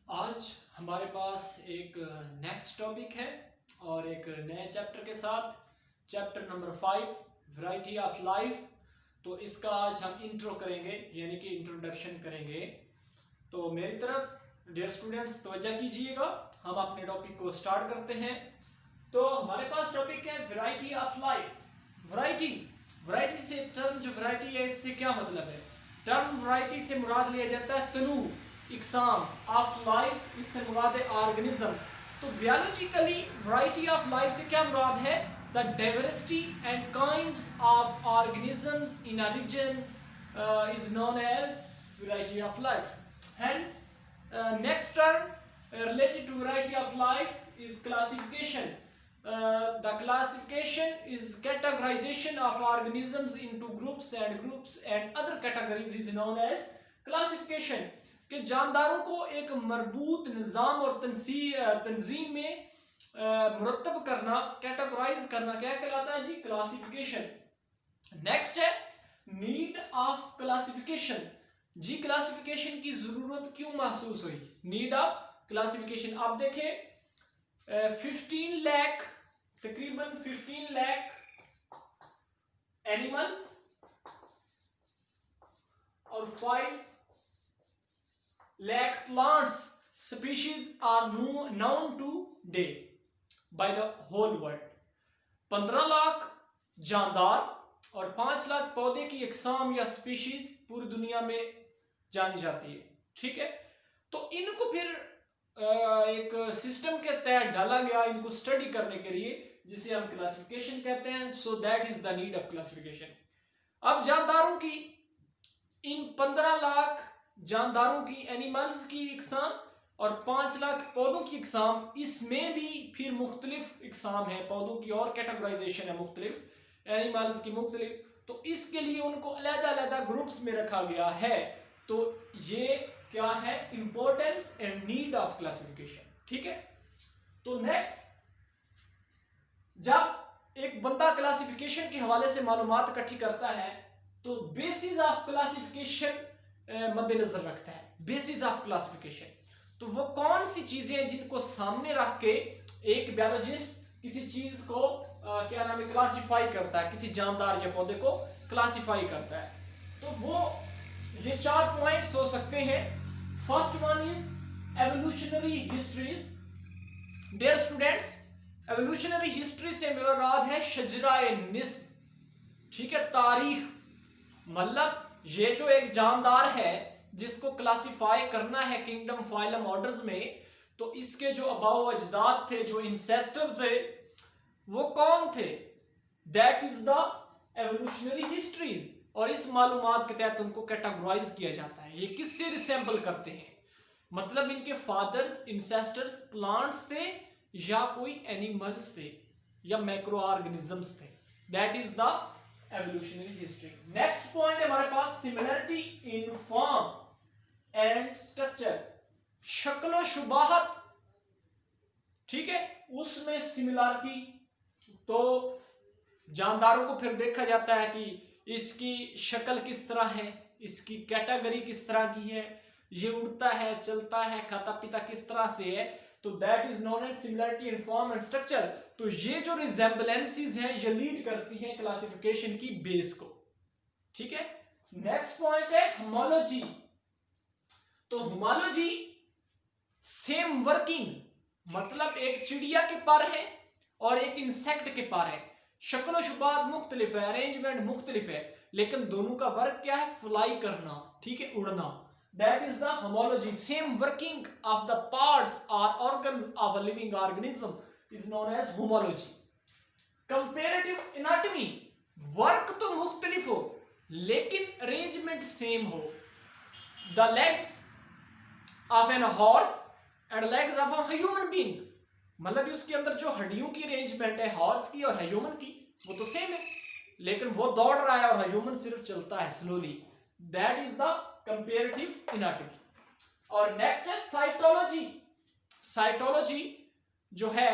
आज हमारे पास एक नेक्स्ट टॉपिक है और एक नए चैप्टर के साथ chapter number 5 variety of life. तो इसका आज हम इंट्रो करेंगे यानी कि इंट्रोडक्शन करेंगे। तो मेरी तरफ डियर स्टूडेंट्स तवज्जो कीजिएगा, हम अपने टॉपिक को स्टार्ट करते हैं। तो हमारे पास टॉपिक है वैरायटी ऑफ लाइफ। वैरायटी से टर्म जो वैरायटी है इससे क्या मतलब है? टर्म वैरायटी से मुराद लिया जाता है तनु इकसाम ऑफ लाइफ, इससे मुराद है ऑर्गेनिज्म। तो बायोलॉजिकली वैरायटी ऑफ लाइफ से क्या मुराद है? The diversity and kinds of organisms in a region is known as variety of life. Hence next term related to variety of life is classification. The classification is categorization of organisms into groups and other categories is known as classification. कि जानदारों को एक मरबूत निज़ाम और तंजीम में मुरतब करना, categorise करना क्या कहलाता है जी? क्लासिफिकेशन। नेक्स्ट है नीड ऑफ क्लासिफिकेशन। जी क्लासिफिकेशन की जरूरत क्यों महसूस हुई? Need of classification. आप देखें 15 लाख, तकरीबन 15 लाख एनिमल्स और 5 lakh plants species are known today by the whole world। 15 lakh जानदार और 5 लाख पौधे की इकसाम या स्पीशीज पूरी दुनिया में जानी जाती है। ठीक है, तो इनको फिर एक सिस्टम के तहत डाला गया इनको स्टडी करने के लिए, जिसे हम क्लासिफिकेशन कहते हैं। So that is the need of classification. अब जानदारों की, इन 15 लाख जानदारों की, एनिमल्स की इकसाम और 5 लाख पौधों की इकसाम, इसमें भी फिर मुख्तलिफ इकसाम है, पौधों की और कैटेगराइजेशन है मुख्तलिफ, एनिमल्स की मुख्तलिफ। तो इसके लिए उनको अलग-अलग ग्रुप्स में रखा गया है। तो ये क्या है? Importance and need of classification. ठीक है, तो नेक्स्ट, जब एक बंदा क्लासिफिकेशन के हवाले से मालूमात इकट्ठी करता है तो बेसिस ऑफ क्लासिफिकेशन मद्देनजर रखता है। बेसिस ऑफ क्लासिफिकेशन तो वो कौन सी चीजें जिनको सामने रख के एक बायोलॉजिस्ट किसी चीज को क्या नाम है, क्लासिफाई करता है, किसी जानदार या पौधे को क्लासिफाई करता है। तो वो ये 4 पॉइंट्स हो सकते हैं। First one is evolutionary histories. Dear students, evolutionary history से मुराद है शजराए निस्ब। ठीक है, तारीख, मतलब ये जो एक जानदार है जिसको क्लासिफाई करना है किंगडम, फाइलम, ऑर्डर्स में, तो इसके जो अबाव अजदाद थे, जो इंसेस्टर थे, वो कौन थे? That is the evolutionary histories. और इस मालूमात के तहत उनको कैटेगराइज किया जाता है। ये किससे रिसेंबल करते हैं? मतलब इनके फादर्स, इंसेस्टर्स प्लांट्स थे या कोई एनिमल्स थे या मैक्रो ऑर्गेनिजम्स थे। That is the evolutionary history. Next point है हमारे पास similarity in form and structure. शक्ल शुबाहत, ठीक है, उसमें सिमिलरिटी। तो जानदारों को फिर देखा जाता है कि इसकी शक्ल किस तरह है, इसकी कैटेगरी किस तरह की है, ये उड़ता है, चलता है, खाता पीता किस तरह से है। तो that is known as similarity in form and structure. तो ये जो रिजेम्बलेंसेस हैं ये लीड करती हैं क्लासिफिकेशन की बेस को। ठीक है, नेक्स्ट पॉइंट है होमोलॉजी। तो होमोलॉजी सेम वर्किंग, मतलब एक चिड़िया के पर है और एक इंसेक्ट के पर है, शक्ल शुबात मुख्तलिफ है, अरेंजमेंट मुख्तलिफ है, लेकिन दोनों का वर्क क्या है? फ्लाई करना, ठीक है, उड़ना। That is the homology. Same working of the parts or organs of a living organism is known as homology. Comparative anatomy, work तो मुख्तलिफ हो लेकिन अरेंजमेंट सेम हो। The legs of an horse and legs of a human being, मतलब उसके अंदर जो हड्डियों की अरेंजमेंट है हॉर्स की और ह्यूमन की, वो तो सेम है, लेकिन वो दौड़ रहा है और ह्यूमन सिर्फ चलता है slowly. That is the comparative anatomy. और नेक्स्ट है साइटोलॉजी। साइटोलॉजी जो है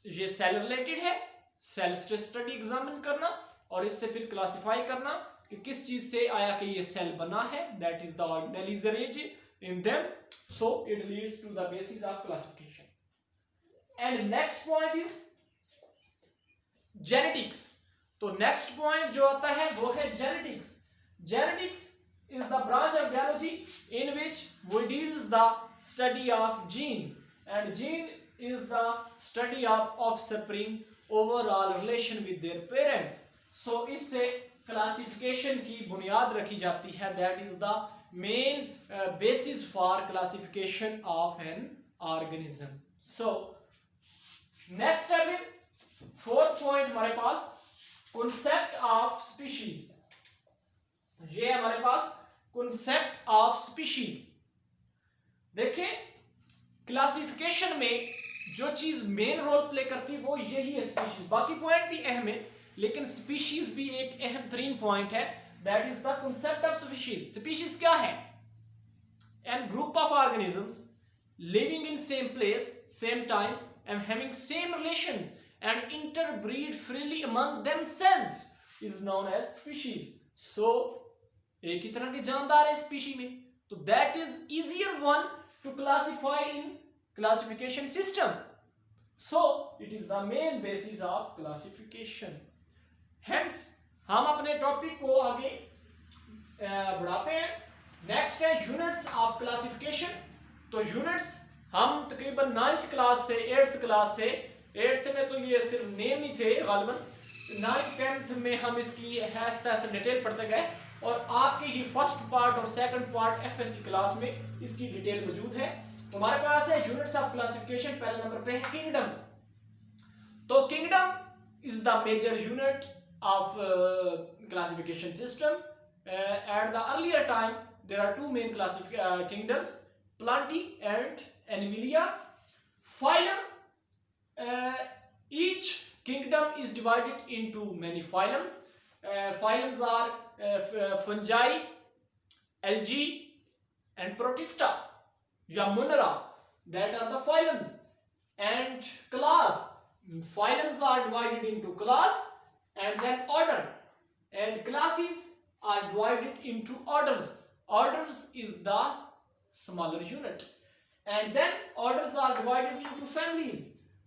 ये सेल रिलेटेड है, सेल स्टडी एग्जामिन करना और इससे फिर क्लासिफाई करना कि किस चीज से आया कि ये सेल बना है। That is the organelle is arranged in them, so it leads to the basis of classification. And next point is genetics. तो next point जो आता है वो है genetics. Genetics is the branch of biology in which we deals the study of genes, and gene is the study of offspring overall relation with their parents. So इससे classification की बुनियाद रखी जाती है. That is the main basis for classification of an organism. So next step है, fourth point हमारे पास concept of species. ये हमारे पास concept of species. देखिए क्लासिफिकेशन में जो चीज मेन रोल प्ले करती है वो यही है, स्पीशीज. बाकी पॉइंट भी अहम है लेकिन स्पीशीज भी एक अहम तरीन पॉइंट है. That is the concept of species. Species क्या है? An group of organisms living in same place, same time and having same relations and interbreed freely among themselves is known as species. So एक ही तरह के जानदार है species में, तो that is easier one to classify in classification system. So it is the main basis of classification. Hence हम अपने टॉपिक को आगे बढ़ाते हैं. नेक्स्ट है यूनिट्स ऑफ क्लासिफिकेशन. तो यूनिट्स हम तकरीबन 9th क्लास से 8th क्लास से, 8th में तो ये सिर्फ नेम ही थे गालिबन, 9th 10th में हम इसकी ऐसे डिटेल पढ़ते गए और आपके ये फर्स्ट पार्ट और सेकंड पार्ट एफएससी क्लास में इसकी डिटेल मौजूद है. तो हमारे पास है यूनिट्स ऑफ क्लासिफिकेशन. पहले नंबर पे है किंगडम. तो kingdom is the major unit of classification system. At the earlier time there are two main kingdoms, Plantae and Animalia. Phylum, each kingdom is divided into many phylums. Phylums are fungi, algae and protista या munera. That are the phylums. And class, phylums are divided into class and then order, and classes are divided into orders. Orders is the smaller unit, and then orders are divided into families.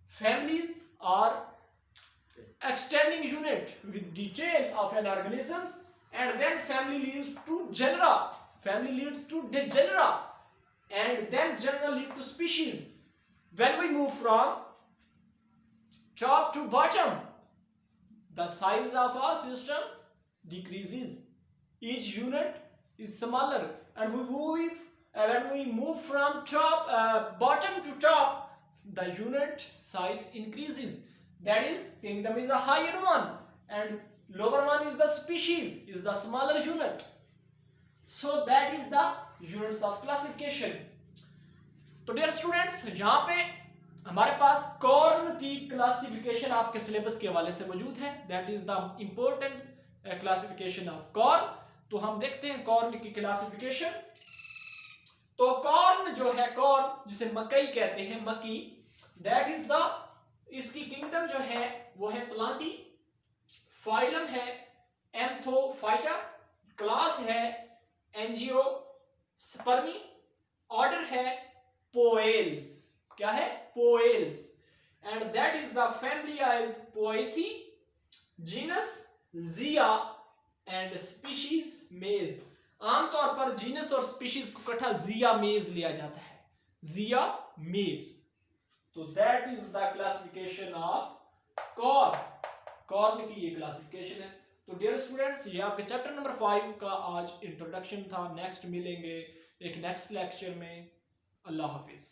Families are extending unit with detail of an organisms, and then family leads to genera, family leads to degenera, and then genera lead to species. When we move from top to bottom, the size of our system decreases. Each unit is smaller, and when we move from bottom to top, the unit size increases. That is, kingdom is a higher one and lower one is the species, is the smaller unit. So that is the units of classification. तो dear students, यहाँ पे हमारे पास corn की classification आपके syllabus के हवाले से मौजूद है. That is the important classification of corn. तो हम देखते हैं कॉर्न की क्लासिफिकेशन. तो कॉर्न जो है, कॉर्न जिसे मकई कहते हैं, मक्की, that is the, इसकी किंगडम जो है वो है प्लांटी, फाइलम है एंथोफाइटा, क्लास है एंजियोस्पर्मी, ऑर्डर है पोएल्स. क्या है? Poales. And that is the family is Poaceae, genus Zea and species mays. आमतौर पर जीनस और स्पीशीज को इकट्ठा जिया मेज लिया जाता है, जिया मेज. तो that is the classification of corn. Corn की ये क्लासिफिकेशन है. तो डियर स्टूडेंट्स, ये आपके चैप्टर नंबर 5 का आज इंट्रोडक्शन था. नेक्स्ट मिलेंगे एक नेक्स्ट लेक्चर में. अल्लाह हाफिज.